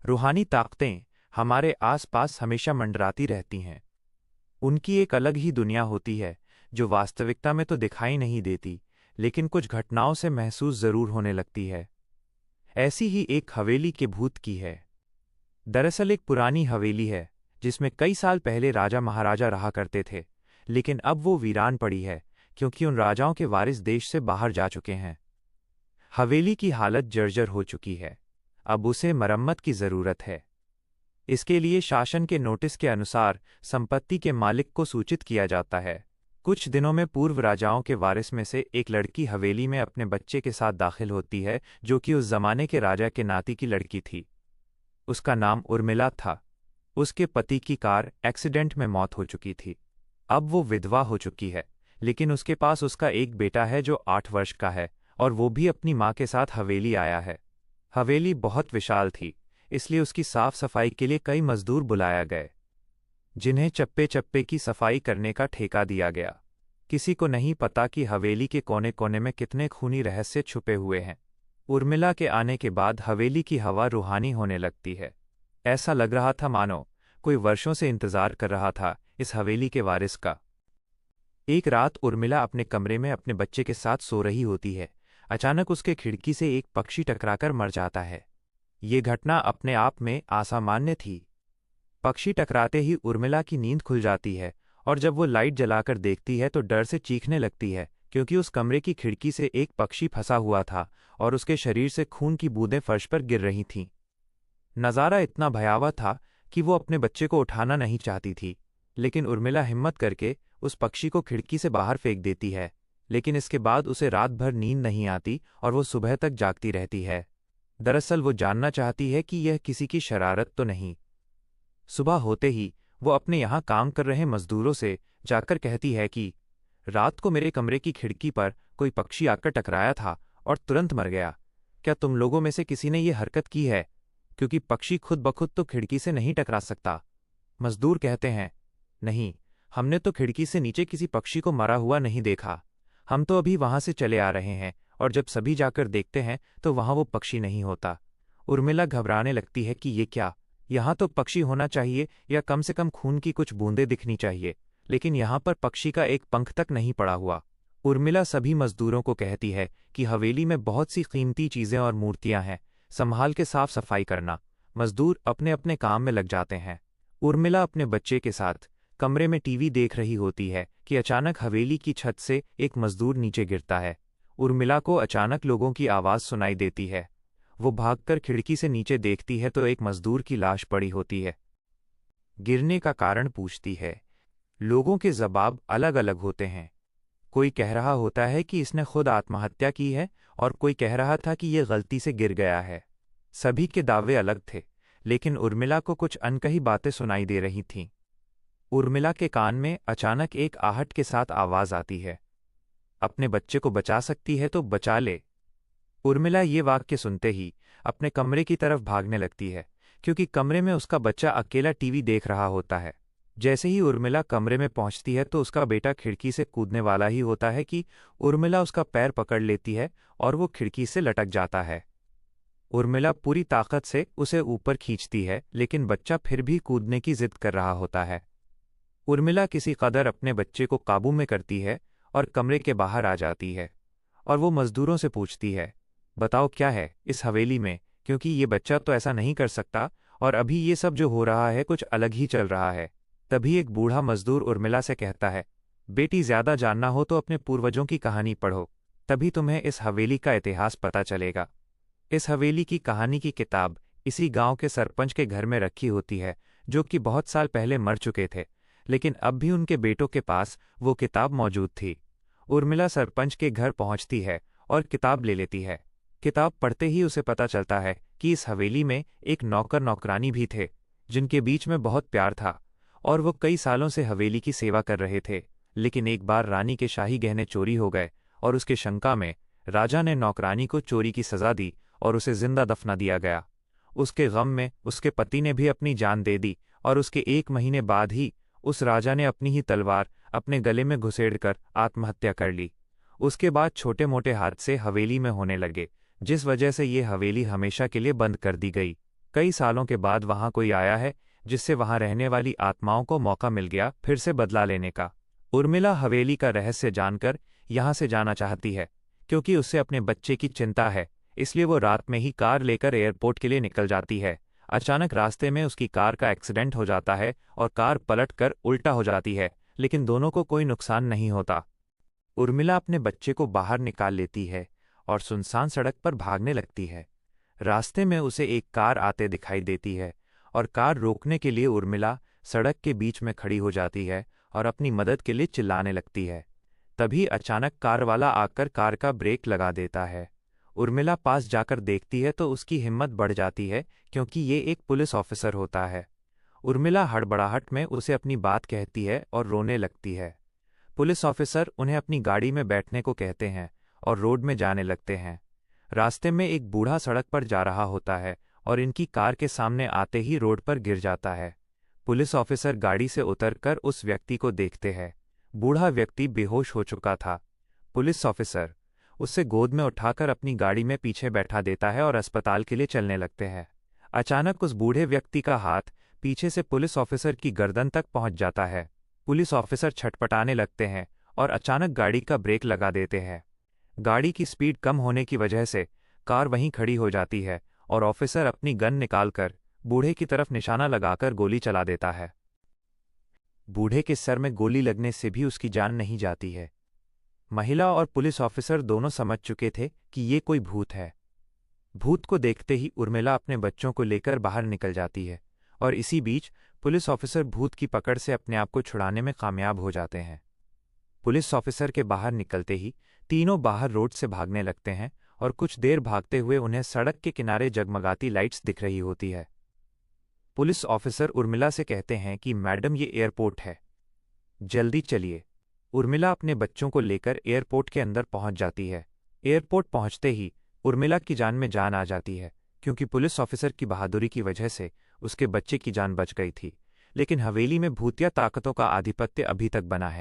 रूहानी ताकतें हमारे आसपास हमेशा मंडराती रहती हैं। उनकी एक अलग ही दुनिया होती है जो वास्तविकता में तो दिखाई नहीं देती, लेकिन कुछ घटनाओं से महसूस जरूर होने लगती है। ऐसी ही एक हवेली के भूत की है। दरअसल एक पुरानी हवेली है जिसमें कई साल पहले राजा महाराजा रहा करते थे, लेकिन अब वो वीरान पड़ी है क्योंकि उन राजाओं के वारिस देश से बाहर जा चुके हैं। हवेली की हालत जर्जर हो चुकी है। अब उसे मरम्मत की जरूरत है। इसके लिए शासन के नोटिस के अनुसार संपत्ति के मालिक को सूचित किया जाता है। कुछ दिनों में पूर्व राजाओं के वारिस में से एक लड़की हवेली में अपने बच्चे के साथ दाखिल होती है, जो कि उस जमाने के राजा के नाती की लड़की थी। उसका नाम उर्मिला था। उसके पति की कार एक्सीडेंट में मौत हो चुकी थी। अब वो विधवा हो चुकी है, लेकिन उसके पास उसका एक बेटा है जो 8 वर्ष का है, और वो भी अपनी माँ के साथ हवेली आया है। हवेली बहुत विशाल थी, इसलिए उसकी साफ सफाई के लिए कई मजदूर बुलाया गए, जिन्हें चप्पे चप्पे की सफाई करने का ठेका दिया गया। किसी को नहीं पता कि हवेली के कोने कोने में कितने खूनी रहस्य छुपे हुए हैं। उर्मिला के आने के बाद हवेली की हवा रूहानी होने लगती है। ऐसा लग रहा था मानो कोई वर्षों से इंतजार कर रहा था इस हवेली के वारिस का। एक रात उर्मिला अपने कमरे में अपने बच्चे के साथ सो रही होती है। अचानक उसके खिड़की से एक पक्षी टकराकर मर जाता है। ये घटना अपने आप में असामान्य थी। पक्षी टकराते ही उर्मिला की नींद खुल जाती है, और जब वो लाइट जलाकर देखती है तो डर से चीखने लगती है, क्योंकि उस कमरे की खिड़की से एक पक्षी फंसा हुआ था और उसके शरीर से खून की बूंदें फर्श पर गिर रही थीं। नज़ारा इतना भयावह था कि वो अपने बच्चे को उठाना नहीं चाहती थी, लेकिन उर्मिला हिम्मत करके उस पक्षी को खिड़की से बाहर फेंक देती है। लेकिन इसके बाद उसे रात भर नींद नहीं आती और वो सुबह तक जागती रहती है। दरअसल वो जानना चाहती है कि यह किसी की शरारत तो नहीं। सुबह होते ही वो अपने यहाँ काम कर रहे मजदूरों से जाकर कहती है कि रात को मेरे कमरे की खिड़की पर कोई पक्षी आकर टकराया था और तुरंत मर गया। क्या तुम लोगों में से किसी ने ये हरकत की है? क्योंकि पक्षी खुद ब खुद तो खिड़की से नहीं टकरा सकता। मजदूर कहते हैं, नहीं, हमने तो खिड़की से नीचे किसी पक्षी को मरा हुआ नहीं देखा। हम तो अभी वहां से चले आ रहे हैं, और जब सभी जाकर देखते हैं तो वहां वो पक्षी नहीं होता। उर्मिला घबराने लगती है कि ये क्या, यहाँ तो पक्षी होना चाहिए या कम से कम खून की कुछ बूंदें दिखनी चाहिए, लेकिन यहाँ पर पक्षी का एक पंख तक नहीं पड़ा हुआ। उर्मिला सभी मजदूरों को कहती है कि हवेली में बहुत सी कीमती चीजें और मूर्तियां हैं, संभाल के साफ सफाई करना। मजदूर अपने अपने काम में लग जाते हैं। उर्मिला अपने बच्चे के साथ कमरे में टीवी देख रही होती है कि अचानक हवेली की छत से एक मजदूर नीचे गिरता है। उर्मिला को अचानक लोगों की आवाज़ सुनाई देती है। वो भागकर खिड़की से नीचे देखती है तो एक मजदूर की लाश पड़ी होती है। गिरने का कारण पूछती है। लोगों के जवाब अलग अलग होते हैं। कोई कह रहा होता है कि इसने खुद आत्महत्या की है, और कोई कह रहा था कि यह गलती से गिर गया है। सभी के दावे अलग थे, लेकिन उर्मिला को कुछ अनकही बातें सुनाई दे रही थीं। उर्मिला के कान में अचानक एक आहट के साथ आवाज आती है, अपने बच्चे को बचा सकती है तो बचा ले। उर्मिला ये वाक्य सुनते ही अपने कमरे की तरफ भागने लगती है, क्योंकि कमरे में उसका बच्चा अकेला टीवी देख रहा होता है। जैसे ही उर्मिला कमरे में पहुंचती है तो उसका बेटा खिड़की से कूदने वाला ही होता है कि उर्मिला उसका पैर पकड़ लेती है और वो खिड़की से लटक जाता है। उर्मिला पूरी ताकत से उसे ऊपर खींचती है, लेकिन बच्चा फिर भी कूदने की जिद कर रहा होता है। उर्मिला किसी कदर अपने बच्चे को काबू में करती है और कमरे के बाहर आ जाती है, और वो मजदूरों से पूछती है, बताओ क्या है इस हवेली में, क्योंकि ये बच्चा तो ऐसा नहीं कर सकता, और अभी ये सब जो हो रहा है कुछ अलग ही चल रहा है। तभी एक बूढ़ा मजदूर उर्मिला से कहता है, बेटी, ज्यादा जानना हो तो अपने पूर्वजों की कहानी पढ़ो, तभी तुम्हें इस हवेली का इतिहास पता चलेगा। इस हवेली की कहानी की किताब इसी गांव के सरपंच के घर में रखी होती है, जो कि बहुत साल पहले मर चुके थे, लेकिन अब भी उनके बेटों के पास वो किताब मौजूद थी। उर्मिला सरपंच के घर पहुंचती है और किताब ले लेती है। किताब पढ़ते ही उसे पता चलता है कि इस हवेली में एक नौकर नौकरानी भी थे, जिनके बीच में बहुत प्यार था, और वो कई सालों से हवेली की सेवा कर रहे थे। लेकिन एक बार रानी के शाही गहने चोरी हो गए, और उसके शंका में राजा ने नौकरानी को चोरी की सजा दी और उसे जिंदा दफना दिया गया। उसके गम में उसके पति ने भी अपनी जान दे दी, और उसके 1 महीने बाद ही उस राजा ने अपनी ही तलवार अपने गले में घुसेड़कर आत्महत्या कर ली। उसके बाद छोटे मोटे हादसे हवेली में होने लगे, जिस वजह से ये हवेली हमेशा के लिए बंद कर दी गई। कई सालों के बाद वहां कोई आया है, जिससे वहां रहने वाली आत्माओं को मौका मिल गया फिर से बदला लेने का। उर्मिला हवेली का रहस्य जानकर यहां से जाना चाहती है, क्योंकि उसे अपने बच्चे की चिंता है। इसलिए वो रात में ही कार लेकर एयरपोर्ट के लिए निकल जाती है। अचानक रास्ते में उसकी कार का एक्सीडेंट हो जाता है और कार पलट कर उल्टा हो जाती है, लेकिन दोनों को कोई नुकसान नहीं होता। उर्मिला अपने बच्चे को बाहर निकाल लेती है और सुनसान सड़क पर भागने लगती है। रास्ते में उसे एक कार आते दिखाई देती है और कार रोकने के लिए उर्मिला सड़क के बीच में खड़ी हो जाती है और अपनी मदद के लिए चिल्लाने लगती है। तभी अचानक कार वाला आकर कार का ब्रेक लगा देता है। उर्मिला पास जाकर देखती है तो उसकी हिम्मत बढ़ जाती है, क्योंकि ये एक पुलिस ऑफिसर होता है। उर्मिला हड़बड़ाहट में उसे अपनी बात कहती है और रोने लगती है। पुलिस ऑफिसर उन्हें अपनी गाड़ी में बैठने को कहते हैं और रोड में जाने लगते हैं। रास्ते में एक बूढ़ा सड़क पर जा रहा होता है और इनकी कार के सामने आते ही रोड पर गिर जाता है। पुलिस ऑफिसर गाड़ी से उतरकर उस व्यक्ति को देखते हैं। बूढ़ा व्यक्ति बेहोश हो चुका था। पुलिस ऑफिसर उसे गोद में उठाकर अपनी गाड़ी में पीछे बैठा देता है और अस्पताल के लिए चलने लगते हैं। अचानक उस बूढ़े व्यक्ति का हाथ पीछे से पुलिस ऑफिसर की गर्दन तक पहुंच जाता है। पुलिस ऑफिसर छटपटाने लगते हैं और अचानक गाड़ी का ब्रेक लगा देते हैं। गाड़ी की स्पीड कम होने की वजह से कार वहीं खड़ी हो जाती है और ऑफिसर अपनी गन निकालकर बूढ़े की तरफ निशाना लगाकर गोली चला देता है। बूढ़े के सर में गोली लगने से भी उसकी जान नहीं जाती है। महिला और पुलिस ऑफिसर दोनों समझ चुके थे कि ये कोई भूत है। भूत को देखते ही उर्मिला अपने बच्चों को लेकर बाहर निकल जाती है और इसी बीच पुलिस ऑफिसर भूत की पकड़ से अपने आप को छुड़ाने में कामयाब हो जाते हैं। पुलिस ऑफिसर के बाहर निकलते ही तीनों बाहर रोड से भागने लगते हैं और कुछ देर भागते हुए उन्हें सड़क के किनारे जगमगाती लाइट्स दिख रही होती है। पुलिस ऑफिसर उर्मिला से कहते हैं कि मैडम, ये एयरपोर्ट है, जल्दी चलिए। उर्मिला अपने बच्चों को लेकर एयरपोर्ट के अंदर पहुंच जाती है। एयरपोर्ट पहुंचते ही उर्मिला की जान में जान आ जाती है, क्योंकि पुलिस ऑफिसर की बहादुरी की वजह से उसके बच्चे की जान बच गई थी। लेकिन हवेली में भूतिया ताकतों का आधिपत्य अभी तक बना है।